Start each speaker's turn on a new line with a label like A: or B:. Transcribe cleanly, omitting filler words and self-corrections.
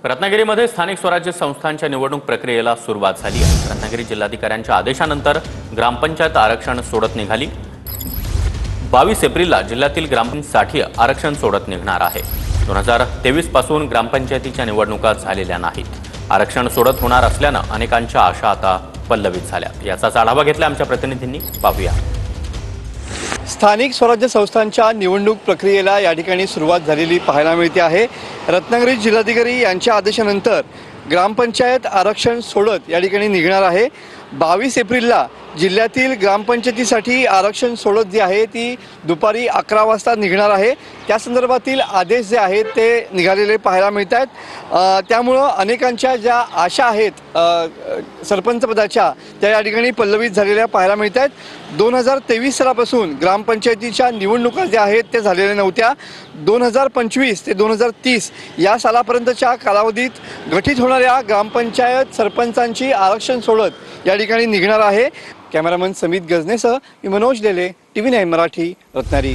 A: रत्नागिरीमध्ये स्थानिक स्वराज्य संस्थांच्या निवडणूक प्रक्रियेला सुरुवात झाली आहे। रत्नागिरी जिल्हाधिकाऱ्यांच्या आदेशानंतर ग्रामपंचायत आरक्षण सोडत निघाली। 22 एप्रिलला जिल्ह्यातील ग्रामपंचायतीसाठी आरक्षण सोडत निघणार आहे। 2023 पासून ग्रामपंचायतीच्या निवडणुका झालेल्या नाहीत। आरक्षण सोडत होणार असल्याने अनेकांच्या आशा आता पल्लवित झाल्या। याचा आढावा घेतला आमच्या प्रतिनिधींनी, पाहूया।
B: स्थानिक स्वराज्य संस्थांच्या निवडणूक प्रक्रियेला या ठिकाणी सुरुवात झालेली पाहायला मिळते आहे। रत्नागिरी जिल्हाधिकारी यांच्या आदेशानंतर ग्रामपंचायत आरक्षण सोडत या ठिकाणी निघणार आहे। 22 एप्रिलला जिल्ह्यातील ग्रामपंचायतीसाठी आरक्षण सोडत जी आहे ती दुपारी 11 वाजता निघणार आहे। त्या संदर्भातील आदेश जे आहेत ते निघालेले पाहायला मिळत आहेत। त्यामुळे अनेकांच्या ज्या आशा आहेत सरपंच पदाच्या त्या या ठिकाणी पल्लवित झालेल्या पाहायला मिळत आहेत। 2023 सालापासून ग्रामपंचायतीच्या निवडणुका ज्या आहेत त्या झालेल्या नव्हत्या। 2025 ते 2030 या सालापर्यंतच्या कालावधीत गठीत होणाऱ्या ग्रामपंचायत सरपंचांची आरक्षण सोडत या ठिकाणी निघणार आहे। कॅमेरामन समित गजनेसह मी मनोज लेले, TV9 मराठी, रत्नागिरी।